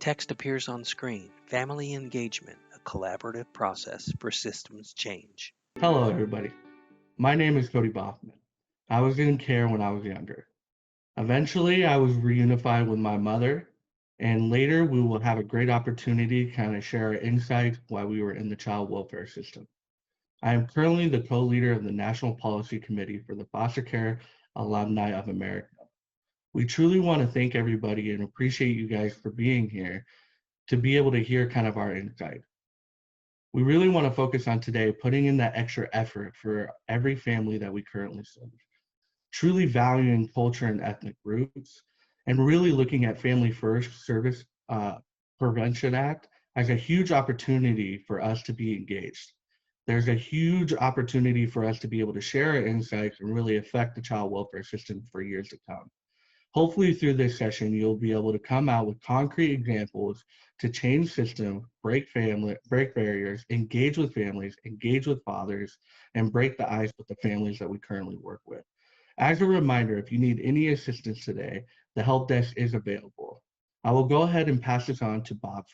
Text appears on screen. Family engagement, a collaborative process for systems change. Hello, everybody. My name is Cody Boffman. I was in care when I was younger. Eventually, I was reunified with my mother, and later we will have a great opportunity to kind of share our insights while we were in the child welfare system. I am currently the co-leader of the National Policy Committee for the Foster Care Alumni of America. We truly want to thank everybody and appreciate you guys for being here to be able to hear kind of our insight. We really want to focus on today putting in that extra effort for every family that we currently serve, truly valuing culture and ethnic roots, and really looking at Family First Service Prevention Act as a huge opportunity for us to be engaged. There's a huge opportunity for us to be able to share our insights and really affect the child welfare system for years to come. Hopefully through this session, you'll be able to come out with concrete examples to change system, break barriers, engage with families, engage with fathers, and break the ice with the families that we currently work with. As a reminder, if you need any assistance today, the help desk is available. I will go ahead and pass this on to Bob.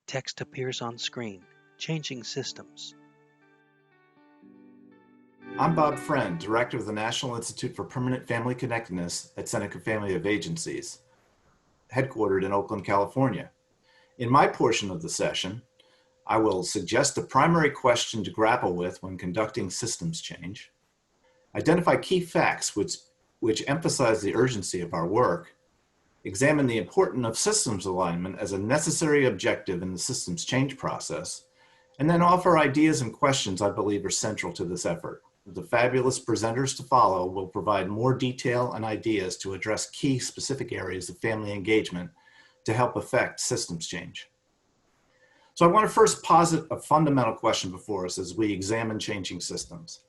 Text appears on screen. Changing systems. I'm Bob Friend, Director of the National Institute for Permanent Family Connectedness at Seneca Family of Agencies, headquartered in Oakland, California. In my portion of the session, I will suggest the primary question to grapple with when conducting systems change, identify key facts which emphasize the urgency of our work, examine the importance of systems alignment as a necessary objective in the systems change process, and then offer ideas and questions I believe are central to this effort. The fabulous presenters to follow will provide more detail and ideas to address key specific areas of family engagement to help affect systems change. So I want to first posit a fundamental question before us as we examine changing systems.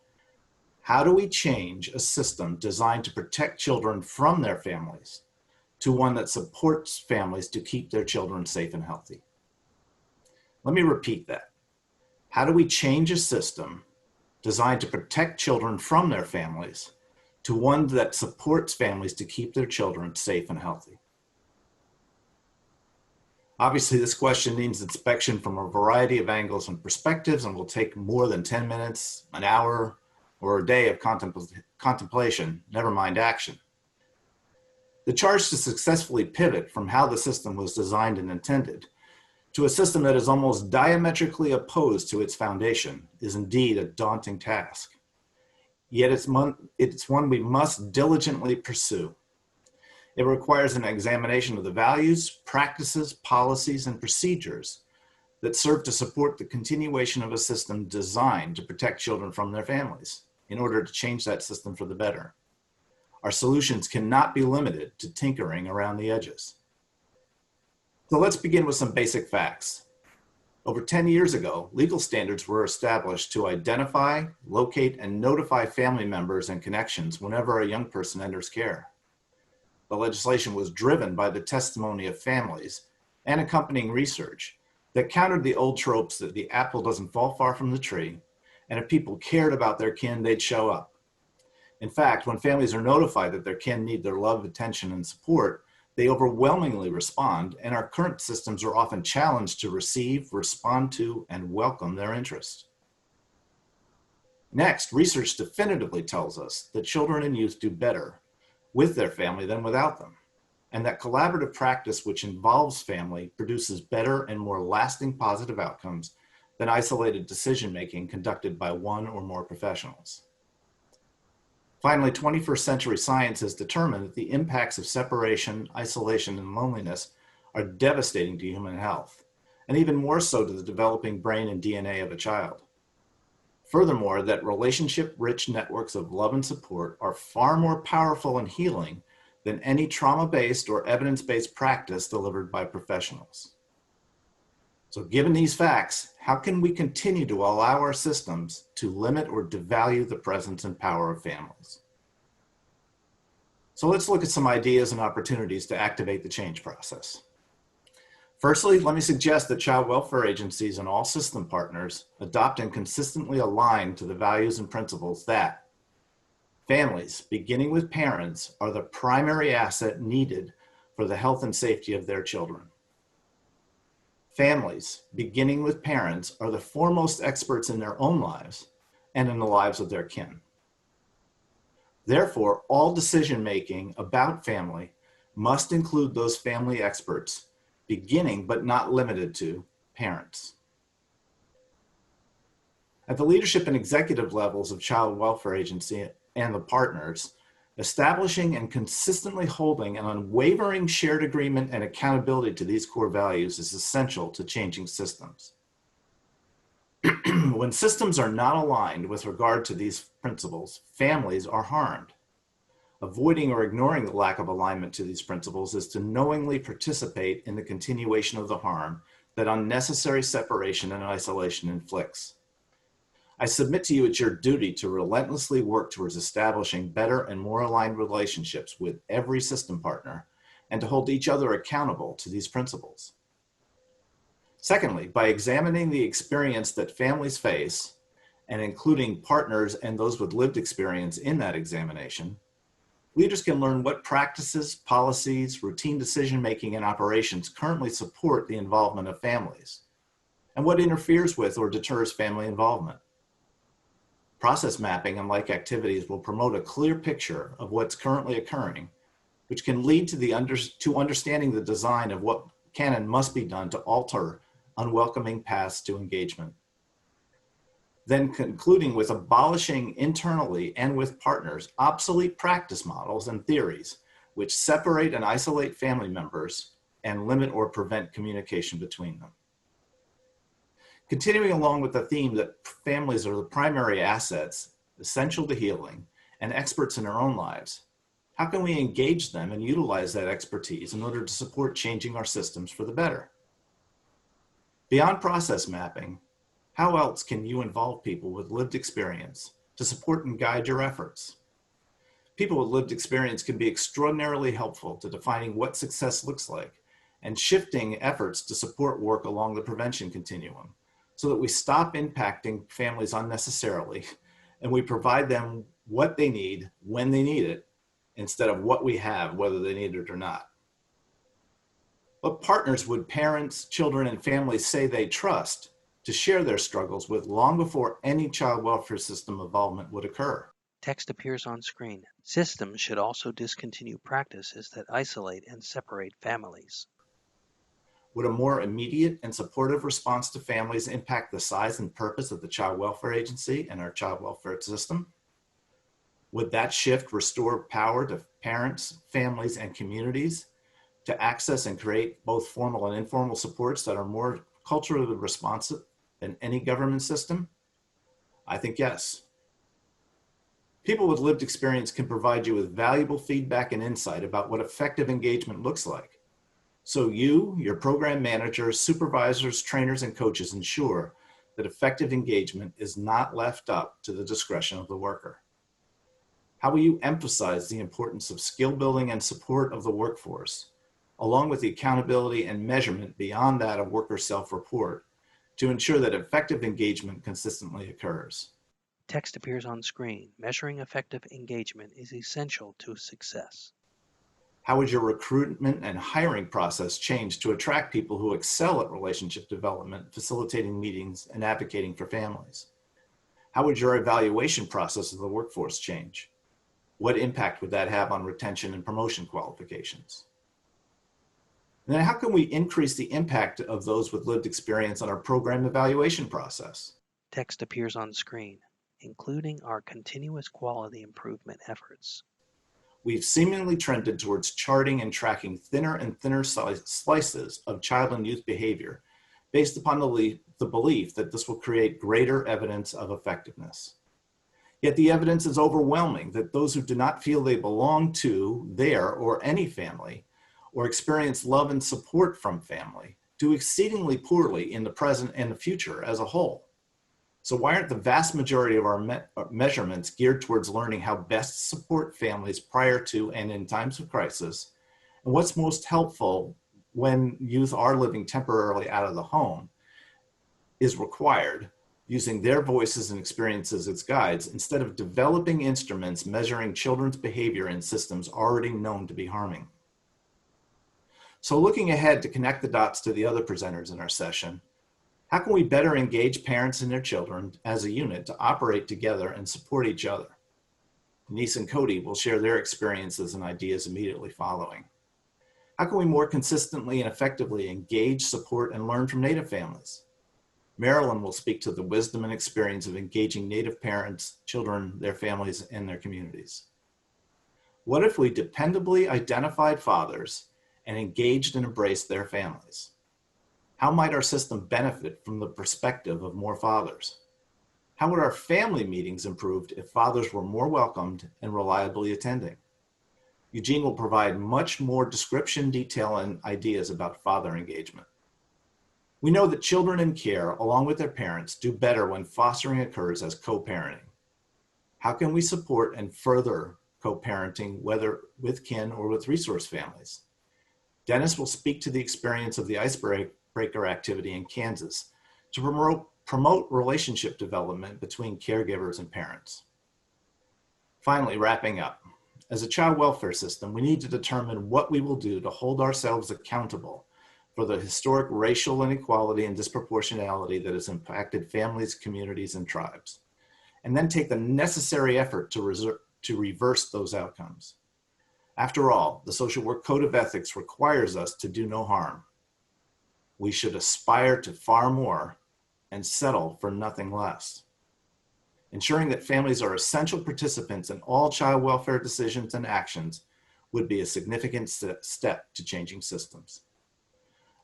How do we change a system designed to protect children from their families to one that supports families to keep their children safe and healthy? Let me repeat that. How do we change a system designed to protect children from their families to one that supports families to keep their children safe and healthy? Obviously, this question needs inspection from a variety of angles and perspectives and will take more than 10 minutes, an hour, or a day of contemplation, never mind action. The charge to successfully pivot from how the system was designed and intended to a system that is almost diametrically opposed to its foundation is indeed a daunting task. Yet it's one we must diligently pursue. It requires an examination of the values, practices, policies, and procedures that serve to support the continuation of a system designed to protect children from their families in order to change that system for the better. Our solutions cannot be limited to tinkering around the edges. So let's begin with some basic facts. Over 10 years ago, legal standards were established to identify, locate, and notify family members and connections whenever a young person enters care. The legislation was driven by the testimony of families and accompanying research that countered the old tropes that the apple doesn't fall far from the tree, and if people cared about their kin, they'd show up. In fact, when families are notified that their kin need their love, attention, and support, they overwhelmingly respond, and our current systems are often challenged to receive, respond to, and welcome their interest. Next, research definitively tells us that children and youth do better with their family than without them, and that collaborative practice which involves family produces better and more lasting positive outcomes than isolated decision-making conducted by one or more professionals. Finally, 21st century science has determined that the impacts of separation, isolation, and loneliness are devastating to human health, and even more so to the developing brain and DNA of a child. Furthermore, that relationship-rich networks of love and support are far more powerful and healing than any trauma-based or evidence-based practice delivered by professionals. So given these facts, how can we continue to allow our systems to limit or devalue the presence and power of families? So let's look at some ideas and opportunities to activate the change process. Firstly, let me suggest that child welfare agencies and all system partners adopt and consistently align to the values and principles that families, beginning with parents, are the primary asset needed for the health and safety of their children. Families, beginning with parents, are the foremost experts in their own lives and in the lives of their kin. Therefore, all decision-making about family must include those family experts, beginning but not limited to parents. At the leadership and executive levels of Child Welfare Agency and the partners, establishing and consistently holding an unwavering shared agreement and accountability to these core values is essential to changing systems. When systems are not aligned with regard to these principles, families are harmed. Avoiding or ignoring the lack of alignment to these principles is to knowingly participate in the continuation of the harm that unnecessary separation and isolation inflicts. I submit to you it's your duty to relentlessly work towards establishing better and more aligned relationships with every system partner and to hold each other accountable to these principles. Secondly, by examining the experience that families face and including partners and those with lived experience in that examination, leaders can learn what practices, policies, routine decision-making, and operations currently support the involvement of families, and what interferes with or deters family involvement. Process mapping and like activities will promote a clear picture of what's currently occurring, which can lead to understanding the design of what can and must be done to alter unwelcoming paths to engagement. Then concluding with abolishing internally and with partners obsolete practice models and theories which separate and isolate family members and limit or prevent communication between them. Continuing along with the theme that families are the primary assets, essential to healing, and experts in our own lives, how can we engage them and utilize that expertise in order to support changing our systems for the better? Beyond process mapping, how else can you involve people with lived experience to support and guide your efforts? People with lived experience can be extraordinarily helpful to defining what success looks like and shifting efforts to support work along the prevention continuum, so that we stop impacting families unnecessarily and we provide them what they need when they need it instead of what we have, whether they need it or not. What partners would parents, children, and families say they trust to share their struggles with long before any child welfare system involvement would occur? Text appears on screen. Systems should also discontinue practices that isolate and separate families. Would a more immediate and supportive response to families impact the size and purpose of the Child Welfare Agency and our child welfare system? Would that shift restore power to parents, families, and communities to access and create both formal and informal supports that are more culturally responsive than any government system? I think yes. People with lived experience can provide you with valuable feedback and insight about what effective engagement looks like. So you, your program managers, supervisors, trainers, and coaches ensure that effective engagement is not left up to the discretion of the worker. How will you emphasize the importance of skill building and support of the workforce, along with the accountability and measurement beyond that of worker self-report, to ensure that effective engagement consistently occurs? Text appears on screen. Measuring effective engagement is essential to success. How would your recruitment and hiring process change to attract people who excel at relationship development, facilitating meetings, and advocating for families? How would your evaluation process of the workforce change? What impact would that have on retention and promotion qualifications? And then how can we increase the impact of those with lived experience on our program evaluation process? Text appears on screen, including our continuous quality improvement efforts. We've seemingly trended towards charting and tracking thinner and thinner slices of child and youth behavior based upon the belief that this will create greater evidence of effectiveness. Yet the evidence is overwhelming that those who do not feel they belong to their or any family or experience love and support from family do exceedingly poorly in the present and the future as a whole. So why aren't the vast majority of our measurements geared towards learning how best to support families prior to and in times of crisis, and what's most helpful when youth are living temporarily out of the home is required, using their voices and experiences as guides, instead of developing instruments measuring children's behavior in systems already known to be harming? So looking ahead to connect the dots to the other presenters in our session, how can we better engage parents and their children as a unit to operate together and support each other? Denise and Cody will share their experiences and ideas immediately following. How can we more consistently and effectively engage, support, and learn from Native families? Marilyn will speak to the wisdom and experience of engaging Native parents, children, their families, and their communities. What if we dependably identified fathers and engaged and embraced their families? How might our system benefit from the perspective of more fathers? How would our family meetings improve if fathers were more welcomed and reliably attending? Eugene will provide much more description, detail, and ideas about father engagement. We know that children in care, along with their parents, do better when fostering occurs as co-parenting. How can we support and further co-parenting, whether with kin or with resource families? Dennis will speak to the experience of the icebreaker activity in Kansas to promote relationship development between caregivers and parents. Finally, wrapping up, as a child welfare system, we need to determine what we will do to hold ourselves accountable for the historic racial inequality and disproportionality that has impacted families, communities, and tribes, and then take the necessary effort to reverse those outcomes. After all, the Social Work Code of Ethics requires us to do no harm. We should aspire to far more and settle for nothing less. Ensuring that families are essential participants in all child welfare decisions and actions would be a significant step to changing systems.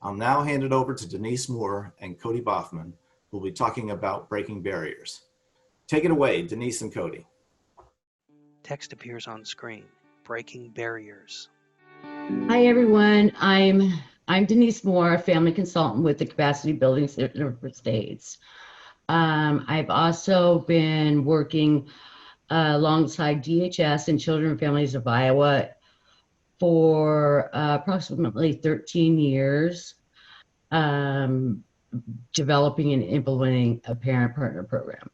I'll now hand it over to Denise Moore and Cody Boffman, who will be talking about breaking barriers. Take it away, Denise and Cody. Text appears on screen. Breaking barriers. Hi, everyone. I'm Denise Moore, family consultant with the Capacity Building Center for States. I've also been working alongside DHS and Children and Families of Iowa for approximately 13 years, developing and implementing a parent partner program.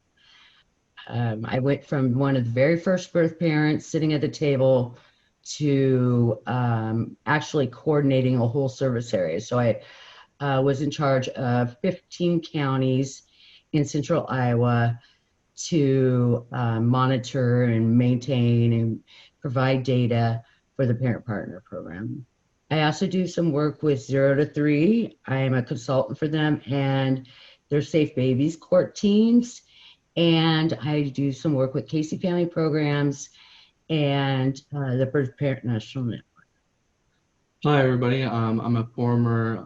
I went from one of the very first birth parents sitting at the table to actually coordinating a whole service area. So I was in charge of 15 counties in central Iowa to monitor and maintain and provide data for the parent partner program. I also do some work with 0 to 3. I am a consultant for them and their Safe Babies court teams. And I do some work with Casey Family Programs and the Birth Parent National Network. Hi, everybody. I'm a former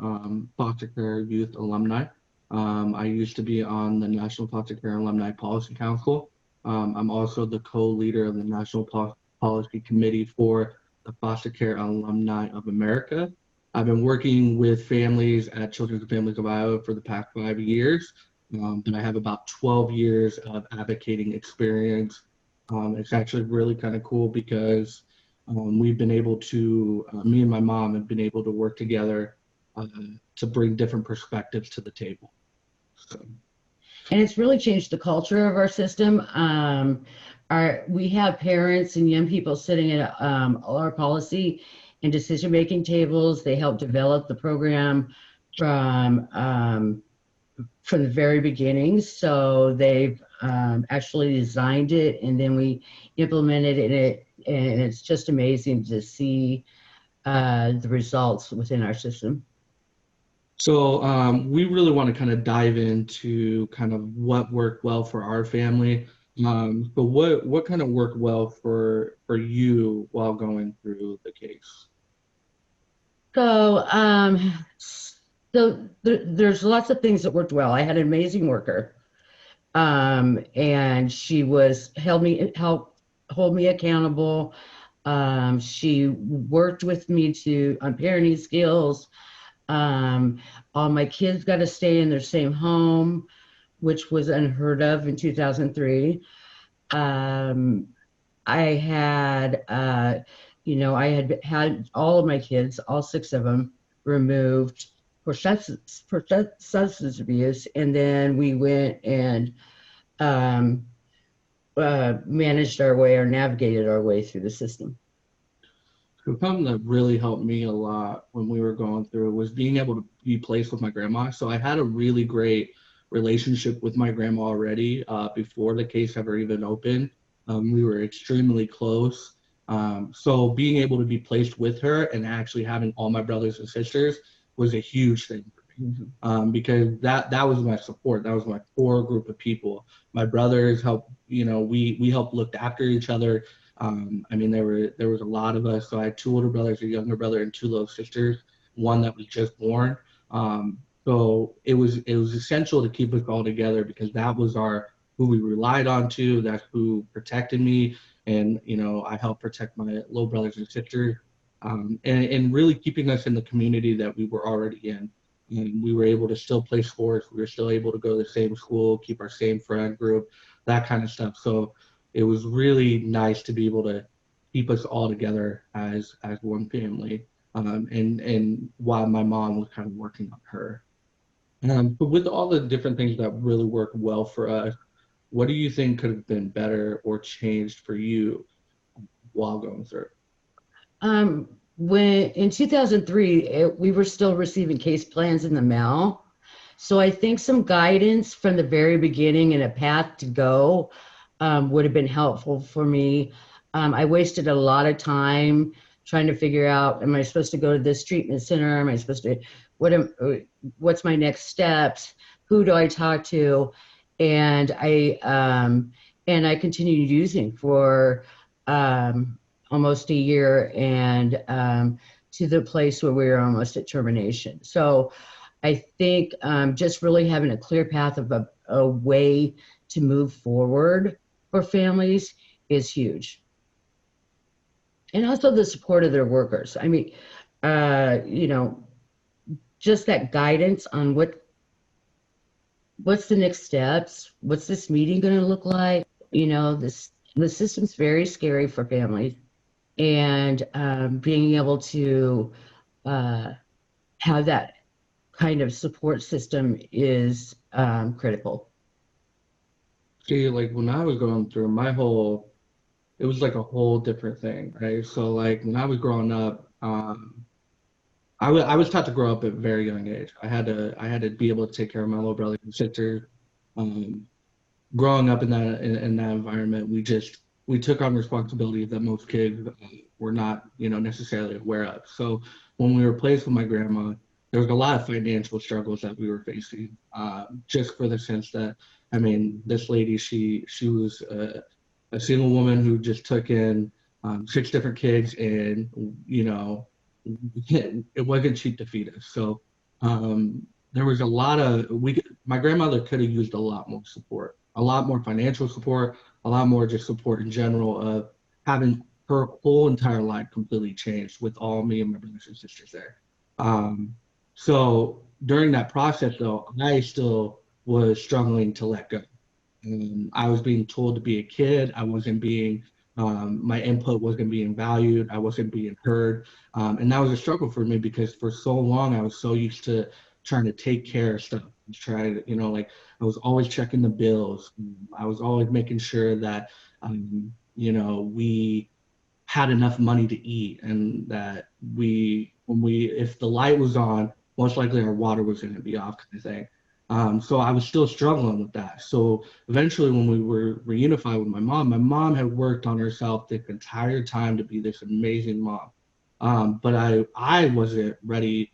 foster care youth alumni. I used to be on the National Foster Care Alumni Policy Council. I'm also the co-leader of the National Policy Committee for the Foster Care Alumni of America. I've been working with families at Children and Families of Iowa for the past 5 years, and I have about 12 years of advocating experience. It's actually really kind of cool because we've been able to, me and my mom have been able to work together to bring different perspectives to the table. So. And it's really changed the culture of our system. We have parents and young people sitting at all our policy and decision-making tables. They help develop the program from the very beginning. So they've actually designed it, and then we implemented it, and it's just amazing to see the results within our system. So we really want to kind of dive into kind of what worked well for our family. But what kind of worked well for you while going through the case? So there's lots of things that worked well. I had an amazing worker, and she helped hold me accountable. She worked with me on parenting skills. All my kids got to stay in their same home, which was unheard of in 2003. I had, I had all of my kids, all 6 of them, removed for substance abuse, and then we went and managed our way or navigated our way through the system. So something that really helped me a lot when we were going through was being able to be placed with my grandma. So I had a really great relationship with my grandma already before the case ever even opened. We were extremely close. So being able to be placed with her and actually having all my brothers and sisters was a huge thing for me. Because that was my support. That was my core group of people. My brothers helped, we helped look after each other. I mean, there was a lot of us. So I had two older brothers, a younger brother, and two little sisters. One that was just born. So it was essential to keep us all together because that was our who we relied on to. That's who protected me, and I helped protect my little brothers and sisters, and really keeping us in the community that we were already in. And we were able to still play sports. We were still able to go to the same school, keep our same friend group, that kind of stuff. So it was really nice to be able to keep us all together as one family. And while my mom was kind of working on her. But with all the different things that really worked well for us, what do you think could have been better or changed for you while going through? When in 2003, we were still receiving case plans in the mail. So I think some guidance from the very beginning and a path to go would have been helpful for me. I wasted a lot of time trying to figure out, am I supposed to go to this treatment center? Am I supposed to, what's my next steps? Who do I talk to? And I continued using for almost a year and to the place where we were almost at termination. So I think just really having a clear path of a way to move forward for families is huge. And also the support of their workers. I mean, just that guidance on what's the next steps, what's this meeting going to look like. The system's very scary for families, and being able to have that kind of support system is critical. See, like when I was going through it was like a whole different thing, right? So like when I was growing up, I was taught to grow up at a very young age. I had to be able to take care of my little brother and sister. Um, Growing up in that environment, we took on responsibilities that most kids were not necessarily aware of. So when we were placed with my grandma, there was a lot of financial struggles that we were facing, just for the sense that I mean, this lady she was a single woman who just took in six different kids, and it wasn't cheap to feed us. So there was a lot of my grandmother could have used a lot more support, a lot more financial support, a lot more just support in general of having her whole entire life completely changed with all me and my brothers and sisters there. Um, so during that process, though, I still was struggling to let go. I was being told to be a kid. I wasn't being, my input wasn't being valued. I wasn't being heard. And that was a struggle for me because for so long I was so used to trying to take care of stuff. Trying to, like I was always checking the bills. I was always making sure that, we had enough money to eat and that if the light was on, most likely our water was going to be off kind of thing. So I was still struggling with that. So eventually when we were reunified with my mom had worked on herself the entire time to be this amazing mom. But I wasn't ready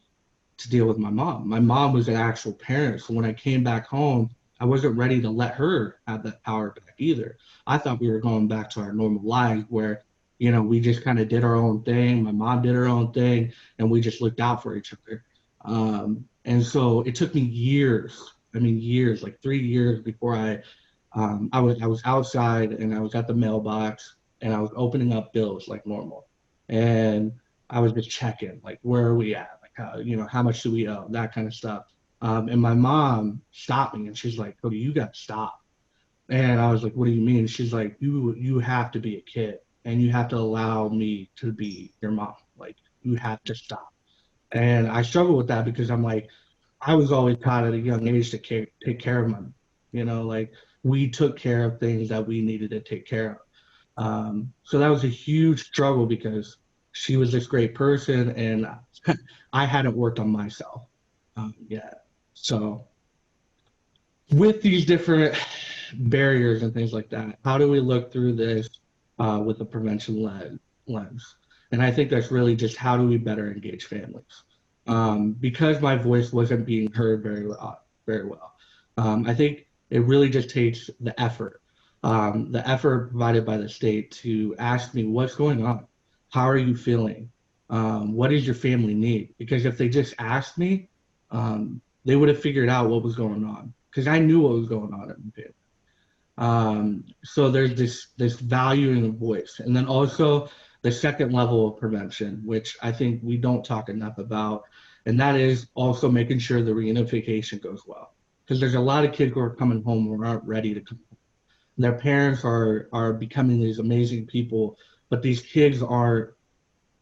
to deal with my mom. My mom was an actual parent. So when I came back home, I wasn't ready to let her have that power back either. I thought we were going back to our normal lives where, we just kind of did our own thing. My mom did her own thing, and we just looked out for each other. And so it took me years. I mean, years, like 3 years before I was outside and I was at the mailbox and I was opening up bills like normal, and I was just checking like where are we at, like how much do we owe, that kind of stuff. And my mom stopped me and she's like, Cody, you got to stop. And I was like, what do you mean? She's like, you have to be a kid and you have to allow me to be your mom. Like you have to stop. And I struggle with that because I'm like, I was always taught at a young age to take care of my, like we took care of things that we needed to take care of. So that was a huge struggle because she was this great person, and I hadn't worked on myself yet. So with these different barriers and things like that, how do we look through this with a prevention lens? And I think that's really just how do we better engage families? Because my voice wasn't being heard very well. I think it really just takes the effort provided by the state to ask me what's going on, how are you feeling, what does your family need? Because if they just asked me, they would have figured out what was going on because I knew what was going on in the family. So there's this valuing of voice, and then also the second level of prevention, which I think we don't talk enough about, and that is also making sure the reunification goes well. Because there's a lot of kids who are coming home who aren't ready to come home. Their parents are becoming these amazing people, but these kids are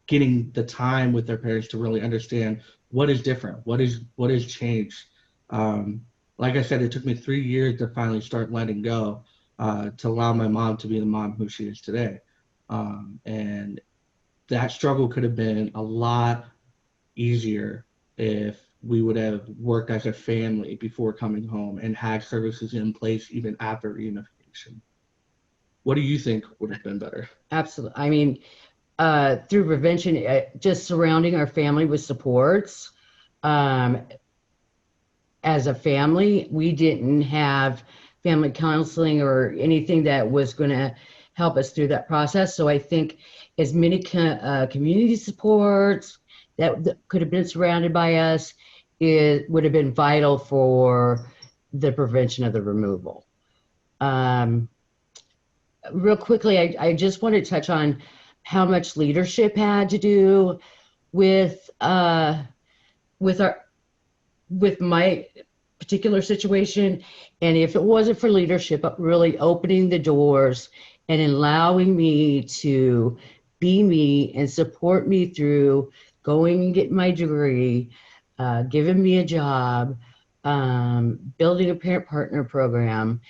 getting the time with their parents to really understand what is different, what is changed. Like I said, it took me 3 years to finally start letting go, to allow my mom to be the mom who she is today. And that struggle could have been a lot easier if we would have worked as a family before coming home and had services in place even after reunification. What do you think would have been better? Absolutely. I mean, through prevention, just surrounding our family with supports. As a family, we didn't have family counseling or anything that was going to help us through that process. So I think as many community supports that could have been surrounded by us, it would have been vital for the prevention of the removal. Real quickly, I just want to touch on how much leadership had to do with my particular situation. And if it wasn't for leadership, really opening the doors and allowing me to be me and support me through going and getting my degree, giving me a job, building a parent partner program,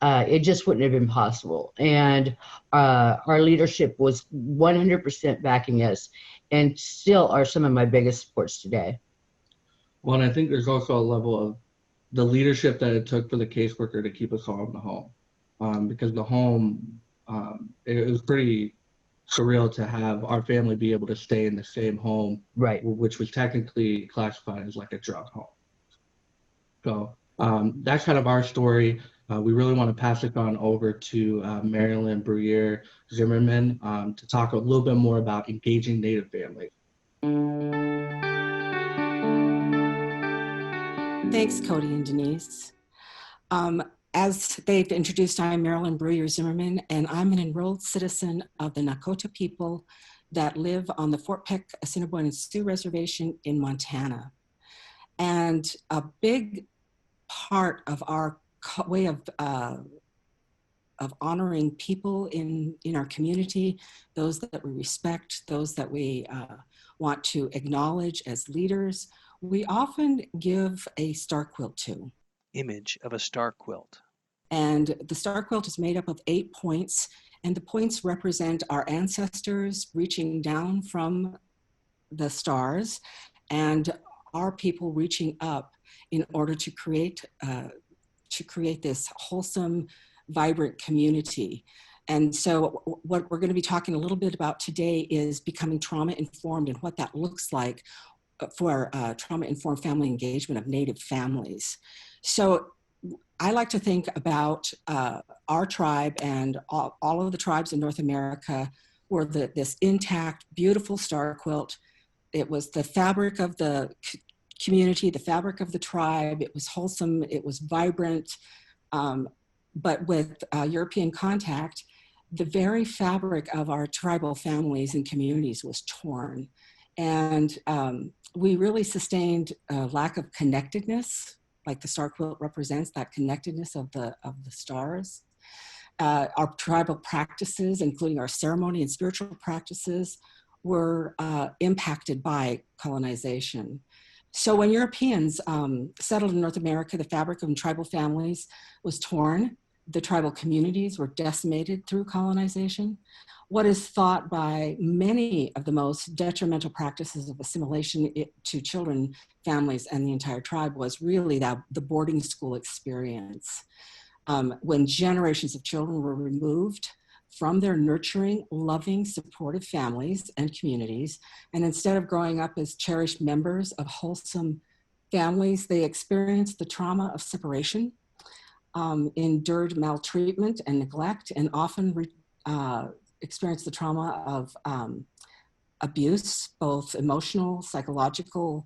it just wouldn't have been possible. And our leadership was 100% backing us and still are some of my biggest supports today. Well, and I think there's also a level of the leadership that it took for the caseworker to keep us all in the home, because the home, it was pretty surreal to have our family be able to stay in the same home, Right. which was technically classified as like a drug home. So that's kind of our story. We really want to pass it on over to Marilyn Bruyere Zimmerman to talk a little bit more about engaging Native families. Thanks, Cody and Denise. As they've introduced, I'm Marilyn Bruyere Zimmerman, and I'm an enrolled citizen of the Nakota people that live on the Fort Peck, Assiniboine, and Sioux Reservation in Montana. And a big part of our way of honoring people in our community, those that we respect, those that we want to acknowledge as leaders, we often give a star quilt to. Image of a star quilt. And the star quilt is made up of 8 points, and the points represent our ancestors reaching down from the stars and our people reaching up in order to create this wholesome, vibrant community. And so what we're going to be talking a little bit about today is becoming trauma-informed and what that looks like for trauma-informed family engagement of Native families. So I like to think about our tribe and all of the tribes in North America were this intact, beautiful star quilt. It was the fabric of the community, the fabric of the tribe. It was wholesome, it was vibrant, but with European contact, the very fabric of our tribal families and communities was torn. And we really sustained a lack of connectedness, like the star quilt represents that connectedness of the stars. Our tribal practices, including our ceremony and spiritual practices, were impacted by colonization. So when Europeans settled in North America, the fabric of tribal families was torn. The tribal communities were decimated through colonization. What is thought by many of the most detrimental practices of assimilation to children, families, and the entire tribe was really the boarding school experience. When generations of children were removed from their nurturing, loving, supportive families and communities, and instead of growing up as cherished members of wholesome families, they experienced the trauma of separation, endured maltreatment and neglect, and often experienced the trauma of abuse, both emotional, psychological,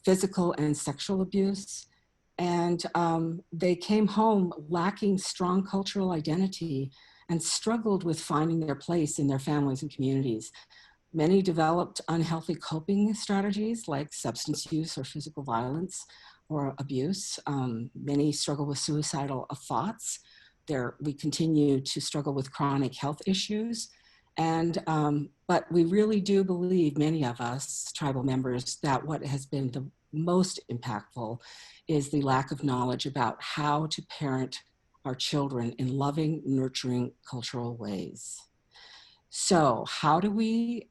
physical, and sexual abuse. And they came home lacking strong cultural identity and struggled with finding their place in their families and communities. Many developed unhealthy coping strategies like substance use or physical violence or abuse. Many struggle with suicidal thoughts. We continue to struggle with chronic health issues. And, but we really do believe, many of us tribal members, that what has been the most impactful is the lack of knowledge about how to parent our children in loving, nurturing cultural ways. So how do we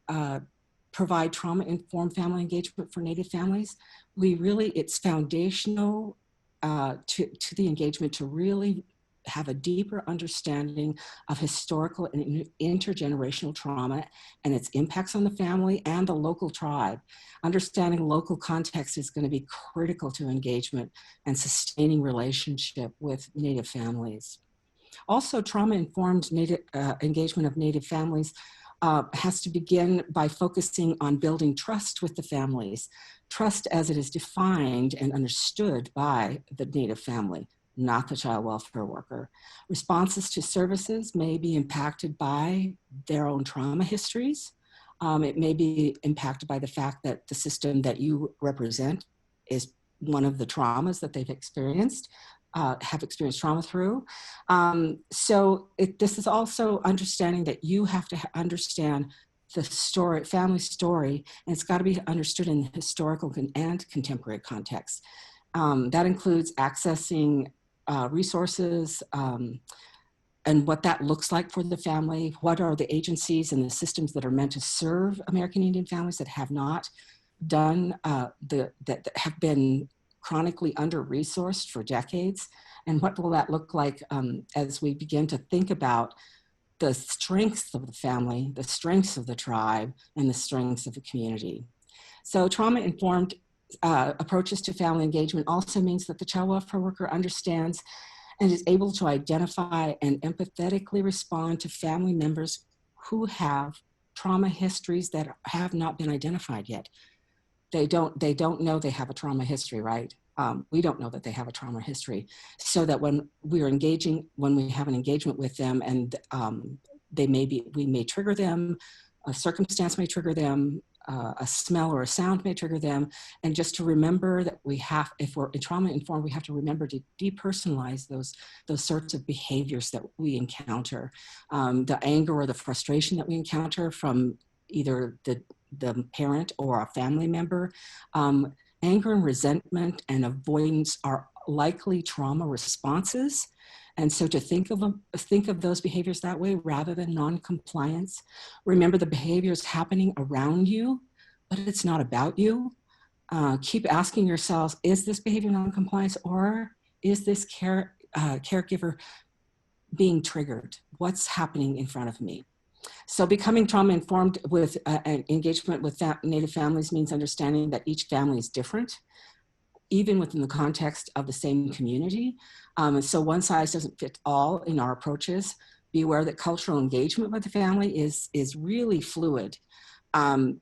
provide trauma-informed family engagement for Native families? It's foundational to the engagement to really have a deeper understanding of historical and intergenerational trauma and its impacts on the family and the local tribe. Understanding local context is going to be critical to engagement and sustaining relationship with Native families. Also, trauma-informed engagement of Native families has to begin by focusing on building trust with the families, trust as it is defined and understood by the Native family, not the child welfare worker. Responses to services may be impacted by their own trauma histories. It may be impacted by the fact that the system that you represent is one of the traumas that they've experienced. Have experienced trauma through. This is also understanding that you have to understand the story, family story, and it's got to be understood in historical and contemporary context. That includes accessing resources and what that looks like for the family. What are the agencies and the systems that are meant to serve American Indian families that have not done, that have been chronically under-resourced for decades? And what will that look like as we begin to think about the strengths of the family, the strengths of the tribe, and the strengths of the community? So trauma-informed approaches to family engagement also means that the child welfare worker understands and is able to identify and empathetically respond to family members who have trauma histories that have not been identified yet. They don't know they have a trauma history, right? We don't know that they have a trauma history. So that when we have an engagement with them and we may trigger them, a circumstance may trigger them, a smell or a sound may trigger them. And just to remember that if we're trauma informed, we have to remember to depersonalize those sorts of behaviors that we encounter. The anger or the frustration that we encounter from either the parent or a family member. Anger and resentment and avoidance are likely trauma responses. And so to think of those behaviors that way rather than non-compliance. Remember, the behavior is happening around you, but it's not about you. Keep asking yourselves, is this behavior non-compliance, or is this caregiver being triggered? What's happening in front of me? So becoming trauma-informed with engagement with Native families means understanding that each family is different, even within the context of the same community. So one size doesn't fit all in our approaches. Be aware that cultural engagement with the family is really fluid. One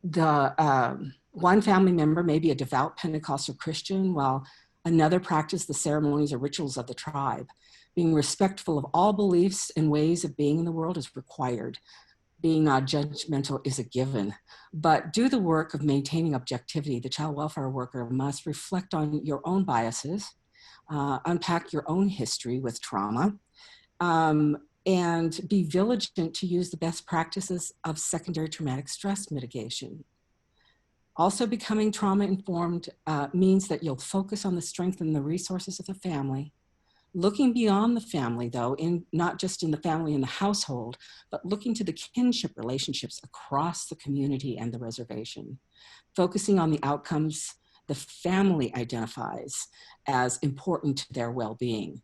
family member may be a devout Pentecostal Christian, while another practices the ceremonies or rituals of the tribe. Being respectful of all beliefs and ways of being in the world is required. Being not judgmental is a given, but do the work of maintaining objectivity. The child welfare worker must reflect on your own biases, unpack your own history with trauma, and be vigilant to use the best practices of secondary traumatic stress mitigation. Also, becoming trauma-informed means that you'll focus on the strength and the resources of the family, Looking beyond the family, though, not just in the family and the household, but looking to the kinship relationships across the community and the reservation, focusing on the outcomes the family identifies as important to their well-being,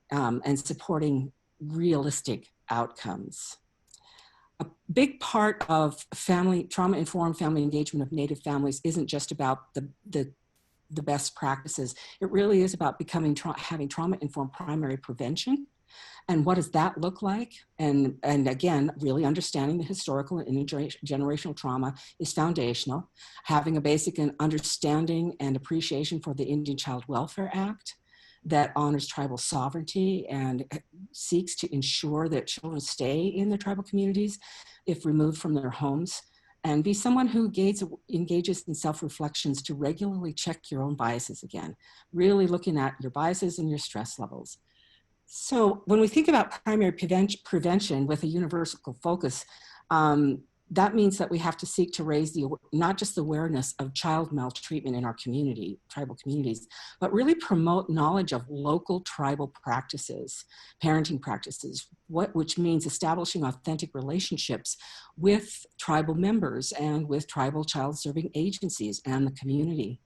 and supporting realistic outcomes. A big part of trauma-informed family engagement of Native families isn't just about the best practices. It really is about having trauma-informed primary prevention. And what does that look like? And again, really understanding the historical and intergenerational trauma is foundational. Having a basic understanding and appreciation for the Indian Child Welfare Act that honors tribal sovereignty and seeks to ensure that children stay in their tribal communities if removed from their homes. And be someone who engages in self-reflections to regularly check your own biases again, really looking at your biases and your stress levels. So when we think about primary prevention with a universal focus, that means that we have to seek to raise not just the awareness of child maltreatment in our community, tribal communities, but really promote knowledge of local tribal practices, parenting practices, which means establishing authentic relationships with tribal members and with tribal child serving agencies and the community.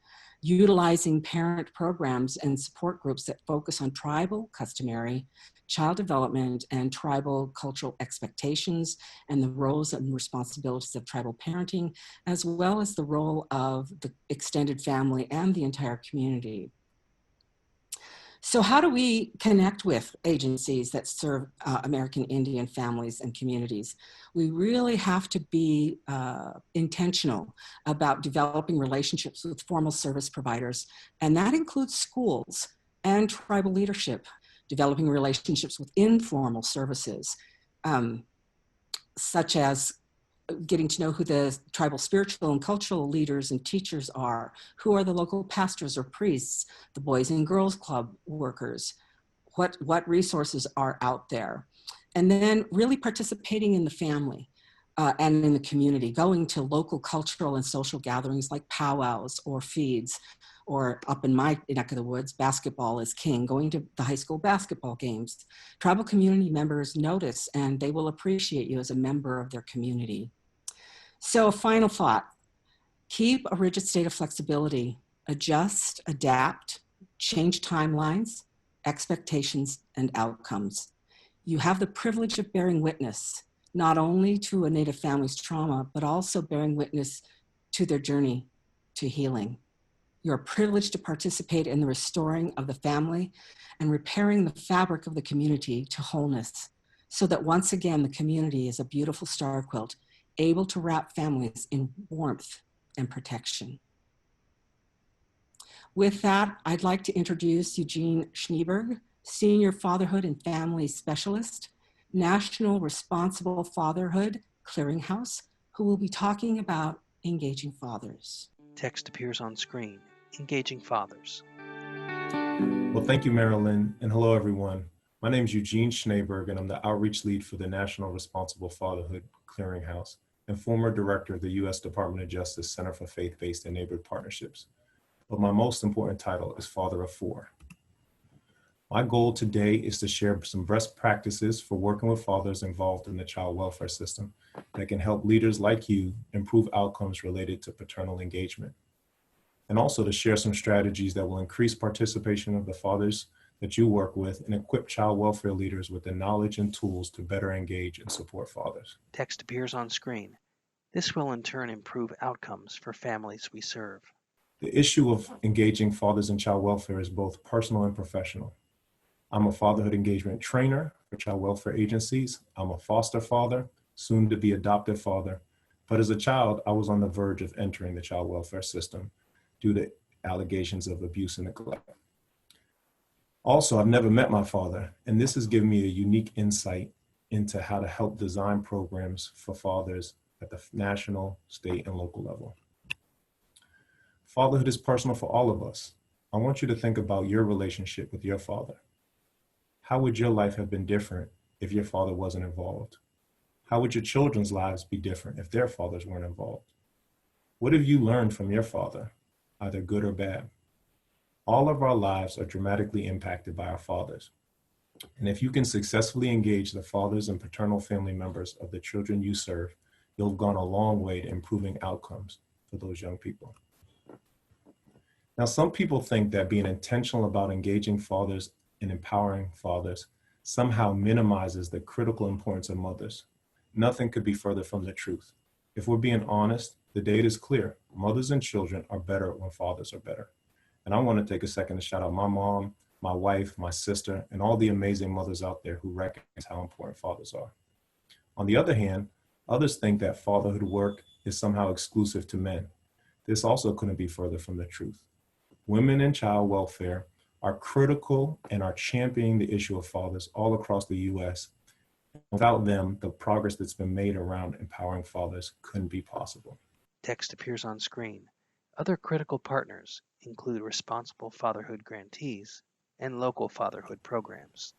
Utilizing parent programs and support groups that focus on tribal, customary, child development, and tribal cultural expectations, and the roles and responsibilities of tribal parenting, as well as the role of the extended family and the entire community. So how do we connect with agencies that serve American Indian families and communities? We really have to be intentional about developing relationships with formal service providers, and that includes schools and tribal leadership, developing relationships with informal services, such as getting to know who the tribal spiritual and cultural leaders and teachers are, who are the local pastors or priests, the Boys and Girls Club workers, what resources are out there. And then really participating in the family and in the community, going to local cultural and social gatherings like powwows or feeds, or up in my neck of the woods, basketball is king, going to the high school basketball games. Tribal community members notice and they will appreciate you as a member of their community. So a final thought, keep a rigid state of flexibility, adjust, adapt, change timelines, expectations, and outcomes. You have the privilege of bearing witness, not only to a Native family's trauma, but also bearing witness to their journey to healing. You're privileged to participate in the restoring of the family and repairing the fabric of the community to wholeness, so that once again, the community is a beautiful star quilt, able to wrap families in warmth and protection. With that, I'd like to introduce Eugene Schneeberg, Senior Fatherhood and Family Specialist, National Responsible Fatherhood Clearinghouse, who will be talking about engaging fathers. Text appears on screen. Engaging fathers. Well, thank you, Marilyn, and hello, everyone. My name is Eugene Schneeberg, and I'm the outreach lead for the National Responsible Fatherhood Clearinghouse and former director of the U.S. Department of Justice Center for Faith-Based and Neighborhood Partnerships. But my most important title is Father of Four. My goal today is to share some best practices for working with fathers involved in the child welfare system that can help leaders like you improve outcomes related to paternal engagement. And also to share some strategies that will increase participation of the fathers that you work with and equip child welfare leaders with the knowledge and tools to better engage and support fathers. Text appears on screen. This will in turn improve outcomes for families we serve. The issue of engaging fathers in child welfare is both personal and professional. I'm a fatherhood engagement trainer for child welfare agencies. I'm a foster father, soon to be adopted father. But as a child, I was on the verge of entering the child welfare system due to allegations of abuse and neglect. Also, I've never met my father, and this has given me a unique insight into how to help design programs for fathers at the national, state, and local level. Fatherhood is personal for all of us. I want you to think about your relationship with your father. How would your life have been different if your father wasn't involved? How would your children's lives be different if their fathers weren't involved? What have you learned from your father, either good or bad? All of our lives are dramatically impacted by our fathers. And if you can successfully engage the fathers and paternal family members of the children you serve, you'll have gone a long way to improving outcomes for those young people. Now, some people think that being intentional about engaging fathers and empowering fathers somehow minimizes the critical importance of mothers. Nothing could be further from the truth. If we're being honest, the data is clear. Mothers and children are better when fathers are better. And I want to take a second to shout out my mom, my wife, my sister, and all the amazing mothers out there who recognize how important fathers are. On the other hand, others think that fatherhood work is somehow exclusive to men. This also couldn't be further from the truth. Women in child welfare are critical and are championing the issue of fathers all across the US. Without them, the progress that's been made around empowering fathers couldn't be possible. Text appears on screen. Other critical partners include responsible fatherhood grantees and local fatherhood programs.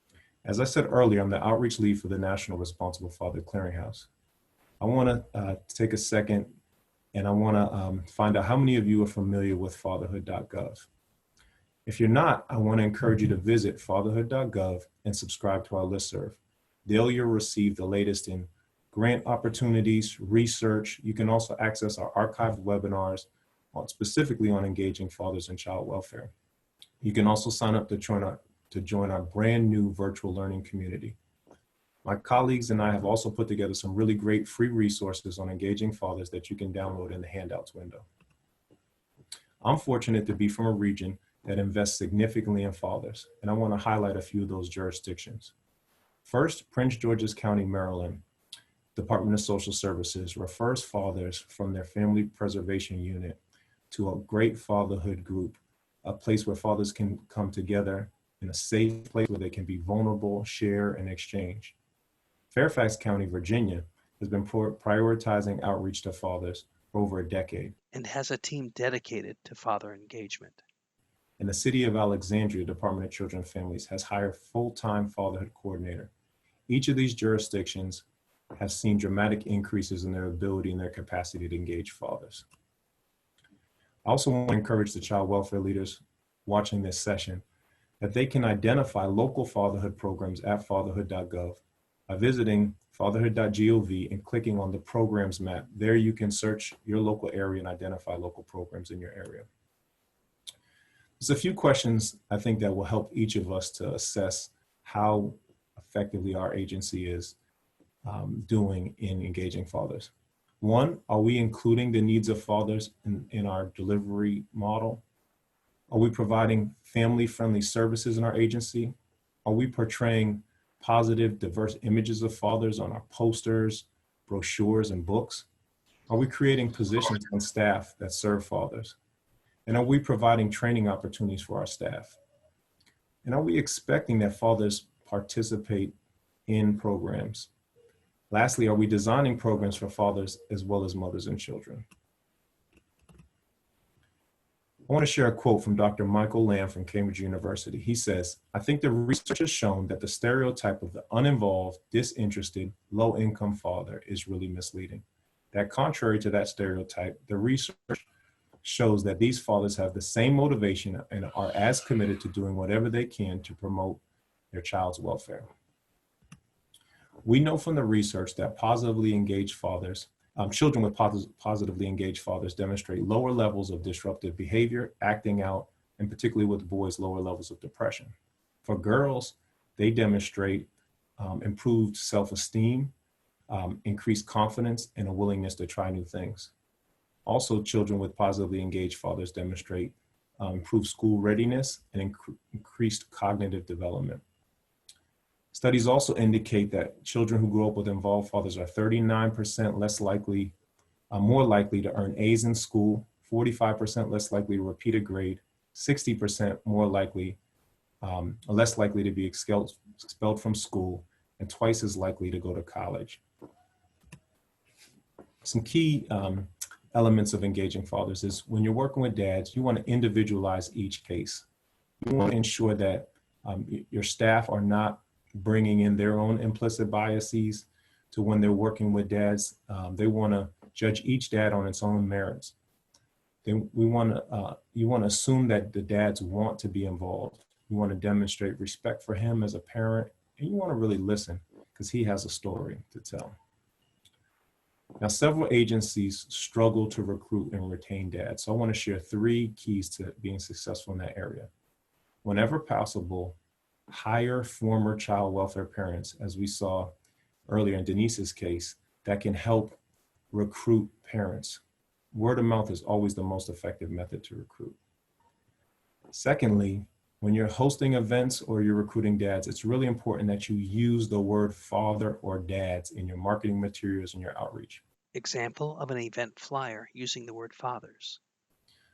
As I said earlier, I'm the outreach lead for the National Responsible Father Clearinghouse. I want to take a second and I want to find out how many of you are familiar with fatherhood.gov. If you're not, I want to encourage you to visit fatherhood.gov and subscribe to our listserv. There you'll receive the latest in grant opportunities, research. You can also access our archived webinars specifically on engaging fathers in child welfare. You can also sign up to join our brand new virtual learning community. My colleagues and I have also put together some really great free resources on engaging fathers that you can download in the handouts window. I'm fortunate to be from a region that invests significantly in fathers, and I want to highlight a few of those jurisdictions. First, Prince George's County, Maryland, Department of Social Services refers fathers from their family preservation unit to a great fatherhood group, a place where fathers can come together in a safe place where they can be vulnerable, share, and exchange. Fairfax County, Virginia, has been prioritizing outreach to fathers for over a decade. And has a team dedicated to father engagement. And the City of Alexandria, Department of Children and Families, has hired full-time fatherhood coordinator. Each of these jurisdictions has seen dramatic increases in their ability and their capacity to engage fathers. I also want to encourage the child welfare leaders watching this session that they can identify local fatherhood programs at fatherhood.gov by visiting fatherhood.gov and clicking on the programs map. There you can search your local area and identify local programs in your area. There's a few questions I think that will help each of us to assess how effectively our agency is doing in engaging fathers. One, are we including the needs of fathers in our delivery model? Are we providing family-friendly services in our agency? Are we portraying positive, diverse images of fathers on our posters, brochures, and books? Are we creating positions on staff that serve fathers? And are we providing training opportunities for our staff? And are we expecting that fathers participate in programs? Lastly, are we designing programs for fathers as well as mothers and children? I want to share a quote from Dr. Michael Lamb from Cambridge University. He says, "I think the research has shown that the stereotype of the uninvolved, disinterested, low-income father is really misleading. That contrary to that stereotype, the research shows that these fathers have the same motivation and are as committed to doing whatever they can to promote their child's welfare." We know from the research that positively engaged fathers, children with positively engaged fathers demonstrate lower levels of disruptive behavior, acting out, and particularly with boys, lower levels of depression. For girls, they demonstrate improved self-esteem, increased confidence, and a willingness to try new things. Also, children with positively engaged fathers demonstrate improved school readiness and increased cognitive development. Studies also indicate that children who grow up with involved fathers are 39% more likely to earn A's in school, 45% less likely to repeat a grade, 60% less likely to be expelled from school, and twice as likely to go to college. Some key elements of engaging fathers is when you're working with dads, you want to individualize each case. You want to ensure that your staff are not bringing in their own implicit biases to when they're working with dads. They want to judge each dad on its own merits. You want to assume that the dads want to be involved. You want to demonstrate respect for him as a parent, and you want to really listen because he has a story to tell. Now, several agencies struggle to recruit and retain dads. So I want to share 3 keys to being successful in that area. Whenever possible, hire former child welfare parents, as we saw earlier in Denise's case, that can help recruit parents. Word of mouth is always the most effective method to recruit. Secondly, when you're hosting events or you're recruiting dads, it's really important that you use the word father or dads in your marketing materials and your outreach. Example of an event flyer using the word fathers.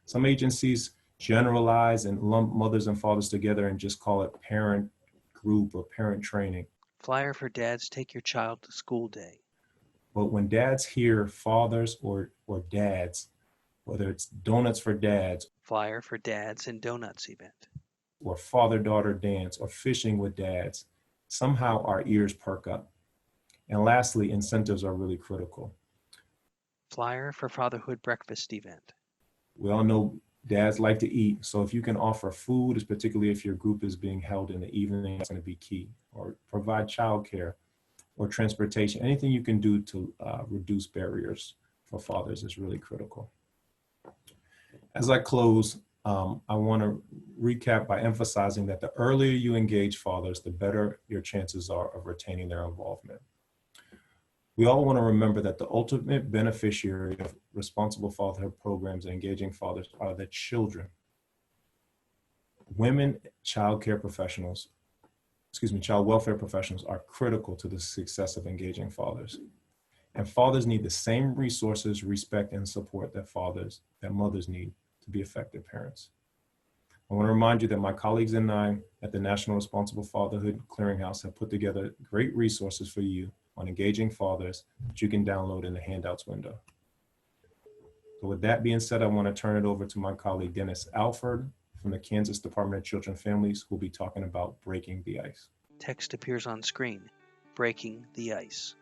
Some agencies generalize and lump mothers and fathers together and just call it parent group or parent training. Flyer for Dads Take Your Child to School Day. But when dads hear fathers or dads, whether it's donuts for dads, Flyer for Dads and Donuts event. or father-daughter dance, or fishing with dads, somehow our ears perk up. And lastly, incentives are really critical. Flyer for Fatherhood Breakfast event. We all know dads like to eat, so if you can offer food, particularly if your group is being held in the evening, that's going to be key. Or provide childcare or transportation. Anything you can do to reduce barriers for fathers is really critical. As I close, I want to recap by emphasizing that the earlier you engage fathers, the better your chances are of retaining their involvement. We all want to remember that the ultimate beneficiary of responsible fatherhood programs and engaging fathers are the children. Women child welfare professionals are critical to the success of engaging fathers. And fathers need the same resources, respect, and support that mothers need to be effective parents. I want to remind you that my colleagues and I at the National Responsible Fatherhood Clearinghouse have put together great resources for you on engaging fathers that you can download in the handouts window. So with that being said, I want to turn it over to my colleague, Dennis Alford from the Kansas Department of Children and Families, who will be talking about breaking the ice. Text appears on screen. Breaking the ice.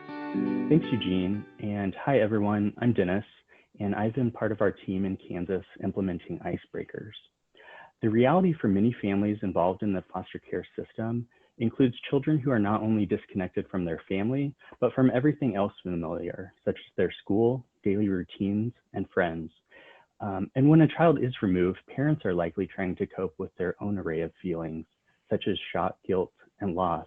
Thanks, Eugene. And hi, everyone. I'm Dennis, and I've been part of our team in Kansas implementing icebreakers. The reality for many families involved in the foster care system includes children who are not only disconnected from their family, but from everything else familiar, such as their school, daily routines, and friends. And when a child is removed, parents are likely trying to cope with their own array of feelings, such as shock, guilt, and loss.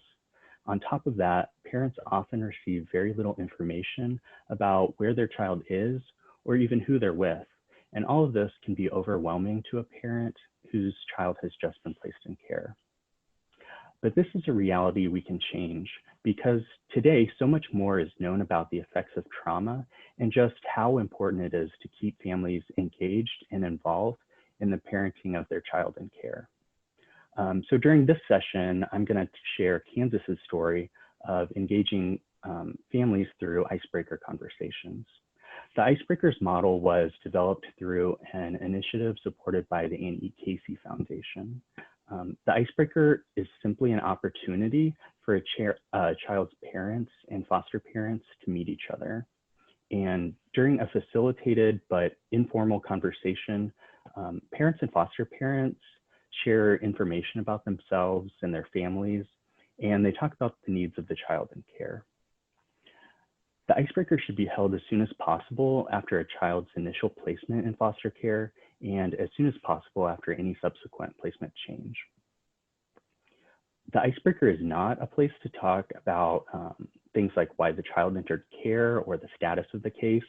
On top of that, parents often receive very little information about where their child is or even who they're with. And all of this can be overwhelming to a parent whose child has just been placed in care. But this is a reality we can change because today so much more is known about the effects of trauma and just how important it is to keep families engaged and involved in the parenting of their child in care. So during this session, I'm going to share Kansas's story of engaging families through icebreaker conversations. The Icebreakers model was developed through an initiative supported by the Anne E. Casey Foundation. The icebreaker is simply an opportunity for a child's parents and foster parents to meet each other. And during a facilitated but informal conversation, parents and foster parents share information about themselves and their families, and they talk about the needs of the child in care. The icebreaker should be held as soon as possible after a child's initial placement in foster care and as soon as possible after any subsequent placement change. The icebreaker is not a place to talk about things like why the child entered care or the status of the case.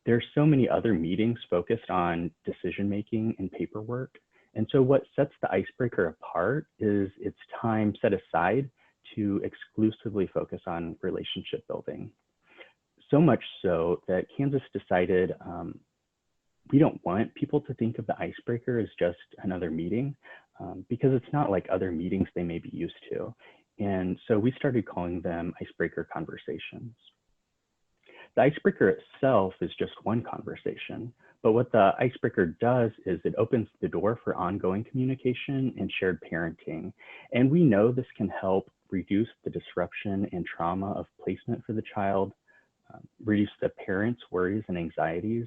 There are so many other meetings focused on decision-making and paperwork. And so what sets the icebreaker apart is its time set aside to exclusively focus on relationship building. So much so that Kansas decided we don't want people to think of the icebreaker as just another meeting because it's not like other meetings they may be used to. And so we started calling them icebreaker conversations. The icebreaker itself is just one conversation, but what the icebreaker does is it opens the door for ongoing communication and shared parenting. And we know this can help reduce the disruption and trauma of placement for the child, reduce the parents' worries and anxieties,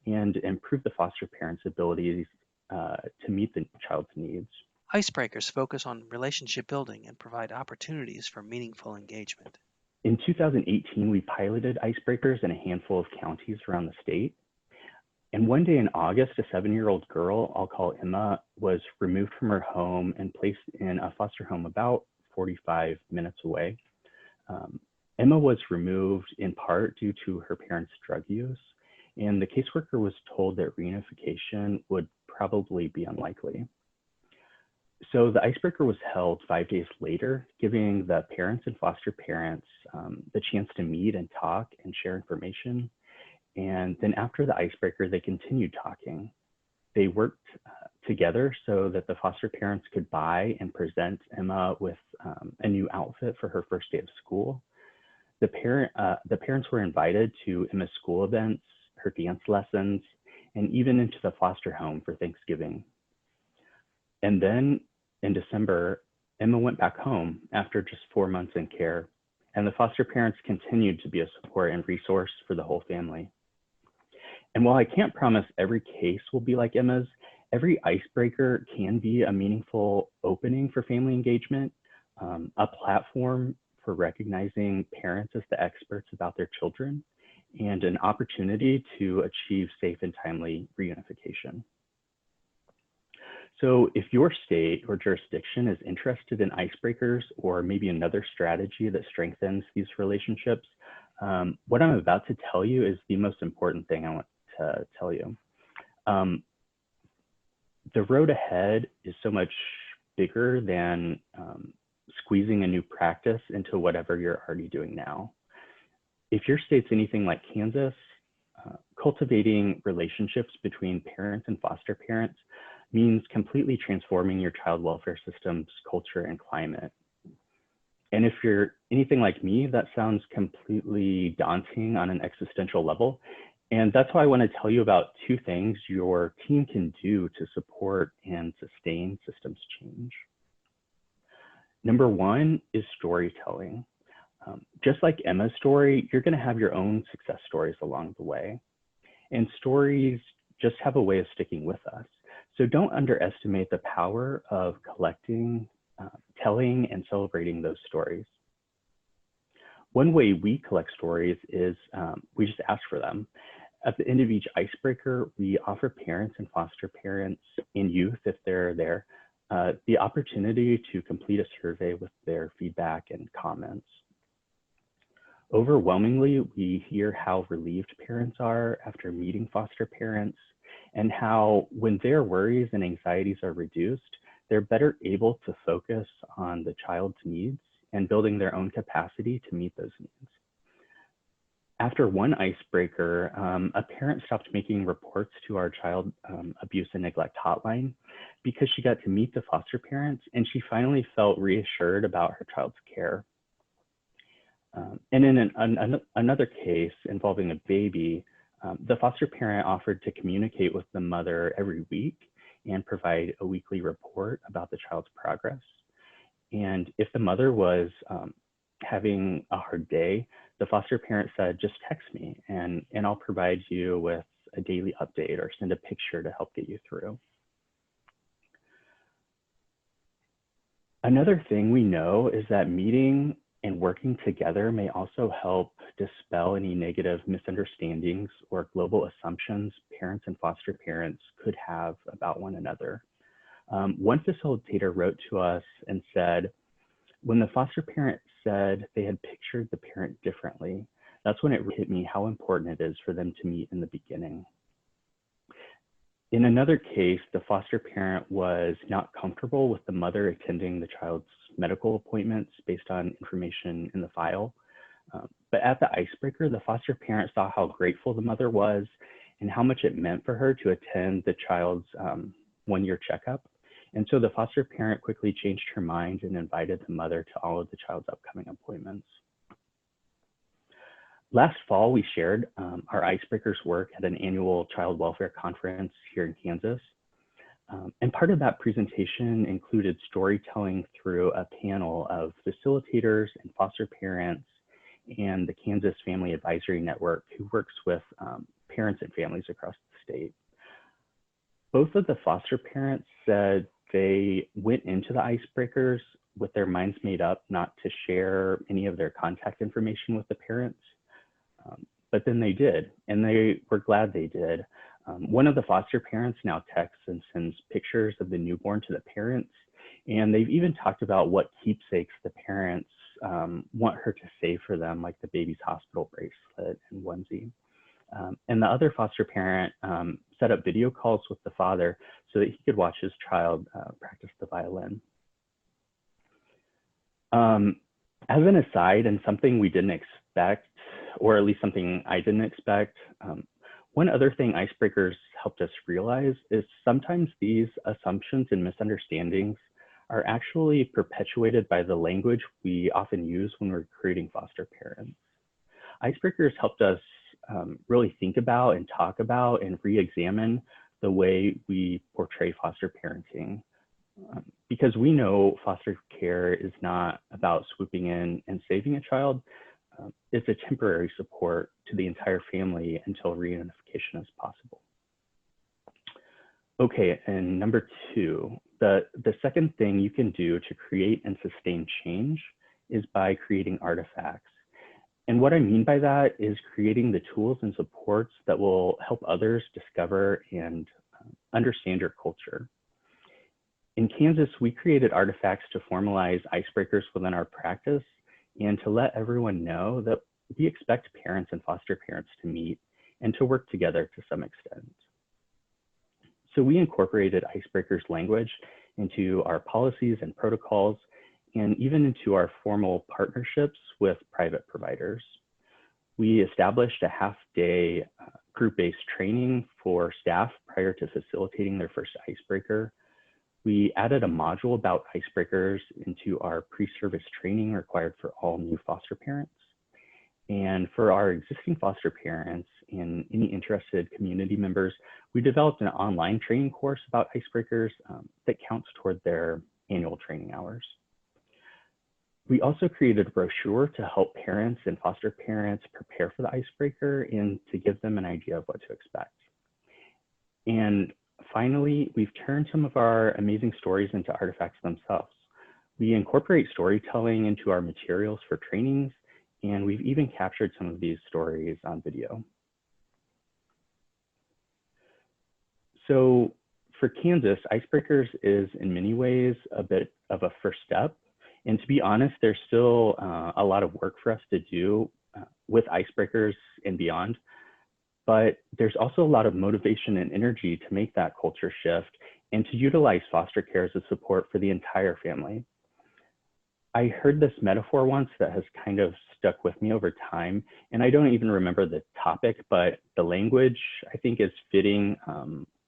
and improve the foster parents' abilities to meet the child's needs. Icebreakers focus on relationship building and provide opportunities for meaningful engagement. In 2018, we piloted icebreakers in a handful of counties around the state. And one day in August, a 7-year-old girl, I'll call Emma, was removed from her home and placed in a foster home about 45 minutes away. Emma was removed in part due to her parents' drug use, and the caseworker was told that reunification would probably be unlikely. So the icebreaker was held 5 days later, giving the parents and foster parents the chance to meet and talk and share information. And then after the icebreaker, they continued talking. They worked together so that the foster parents could buy and present Emma with a new outfit for her first day of school. The parents were invited to Emma's school events, her dance lessons, and even into the foster home for Thanksgiving. And then in December, Emma went back home after just 4 months in care, and the foster parents continued to be a support and resource for the whole family. And while I can't promise every case will be like Emma's, every icebreaker can be a meaningful opening for family engagement, a platform for recognizing parents as the experts about their children, and an opportunity to achieve safe and timely reunification. So if your state or jurisdiction is interested in icebreakers or maybe another strategy that strengthens these relationships, what I'm about to tell you is the most important thing I want to tell you. The road ahead is so much bigger than squeezing a new practice into whatever you're already doing now. If your state's anything like Kansas, cultivating relationships between parents and foster parents means completely transforming your child welfare system's culture and climate. And if you're anything like me, that sounds completely daunting on an existential level. And that's why I want to tell you about 2 things your team can do to support and sustain systems change. Number 1 is storytelling. Just like Emma's story, you're going to have your own success stories along the way. And stories just have a way of sticking with us. So don't underestimate the power of collecting, telling, and celebrating those stories. One way we collect stories is we just ask for them. At the end of each icebreaker, we offer parents and foster parents and youth, if they're there, the opportunity to complete a survey with their feedback and comments. Overwhelmingly, we hear how relieved parents are after meeting foster parents, and how when their worries and anxieties are reduced, they're better able to focus on the child's needs and building their own capacity to meet those needs. After one icebreaker, a parent stopped making reports to our child abuse and neglect hotline because she got to meet the foster parents and she finally felt reassured about her child's care. And in another case involving a baby, the foster parent offered to communicate with the mother every week and provide a weekly report about the child's progress. And if the mother was having a hard day, the foster parent said, just text me and I'll provide you with a daily update or send a picture to help get you through. Another thing we know is that meeting and working together may also help dispel any negative misunderstandings or global assumptions parents and foster parents could have about one another. One facilitator wrote to us and said, when the foster parent said they had pictured the parent differently, that's when it hit me how important it is for them to meet in the beginning. In another case, the foster parent was not comfortable with the mother attending the child's medical appointments based on information in the file. But at the icebreaker, the foster parent saw how grateful the mother was and how much it meant for her to attend the child's one-year checkup. And so the foster parent quickly changed her mind and invited the mother to all of the child's upcoming appointments. Last fall, we shared our Icebreakers work at an annual child welfare conference here in Kansas. And part of that presentation included storytelling through a panel of facilitators and foster parents and the Kansas Family Advisory Network, who works with parents and families across the state. Both of the foster parents said they went into the icebreakers with their minds made up not to share any of their contact information with the parents. But then they did, and they were glad they did. One of the foster parents now texts and sends pictures of the newborn to the parents, and they've even talked about what keepsakes the parents want her to save for them, like the baby's hospital bracelet and onesie. And the other foster parent set up video calls with the father so that he could watch his child practice the violin. As an aside, and something we didn't expect, or at least something I didn't expect, one other thing icebreakers helped us realize is sometimes these assumptions and misunderstandings are actually perpetuated by the language we often use when we're creating foster parents. Icebreakers helped us really think about and talk about and re-examine the way we portray foster parenting. Because we know foster care is not about swooping in and saving a child. It's a temporary support to the entire family until reunification is possible. Okay, and number two, the second thing you can do to create and sustain change is by creating artifacts. And what I mean by that is creating the tools and supports that will help others discover and understand your culture. In Kansas, we created artifacts to formalize icebreakers within our practice and to let everyone know that we expect parents and foster parents to meet and to work together to some extent. So we incorporated icebreakers language into our policies and protocols, and even into our formal partnerships with private providers. We established a half-day group-based training for staff prior to facilitating their first icebreaker. We added a module about icebreakers into our pre-service training required for all new foster parents. And for our existing foster parents and any interested community members, we developed an online training course about icebreakers that counts toward their annual training hours. We also created a brochure to help parents and foster parents prepare for the icebreaker and to give them an idea of what to expect. And finally, we've turned some of our amazing stories into artifacts themselves. We incorporate storytelling into our materials for trainings, and we've even captured some of these stories on video. So for Kansas, Icebreakers is in many ways a bit of a first step. And to be honest, there's still a lot of work for us to do with Icebreakers and beyond. But there's also a lot of motivation and energy to make that culture shift and to utilize foster care as a support for the entire family. I heard this metaphor once that has kind of stuck with me over time, and I don't even remember the topic, but the language I think is fitting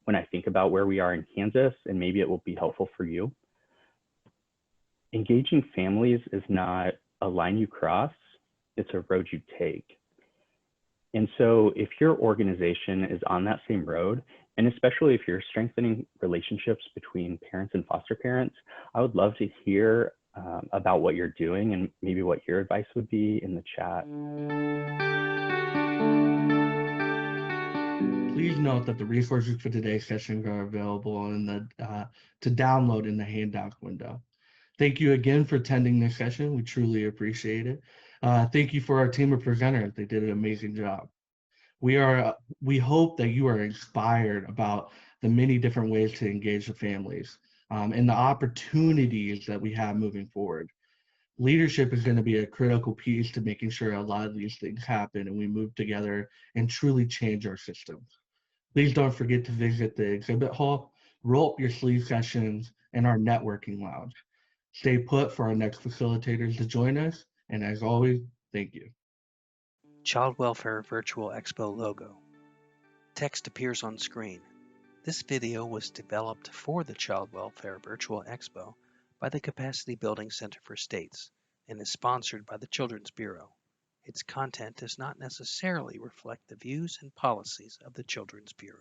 when I think about where we are in Kansas, and maybe it will be helpful for you. Engaging families is not a line you cross, it's a road you take. And so if your organization is on that same road, and especially if you're strengthening relationships between parents and foster parents, I would love to hear about what you're doing and maybe what your advice would be in the chat. Please note that the resources for today's session are available in the to download in the handout window. Thank you again for attending this session. We truly appreciate it. Thank you for our team of presenters. They did an amazing job. We hope that you are inspired about the many different ways to engage the families and the opportunities that we have moving forward. Leadership is going to be a critical piece to making sure a lot of these things happen and we move together and truly change our systems. Please don't forget to visit the exhibit hall, roll up your sleeve sessions, and our networking lounge. Stay put for our next facilitators to join us, and as always, thank you. Child Welfare Virtual Expo logo. Text appears on screen. This video was developed for the Child Welfare Virtual Expo by the Capacity Building Center for States and is sponsored by the Children's Bureau. Its content does not necessarily reflect the views and policies of the Children's Bureau.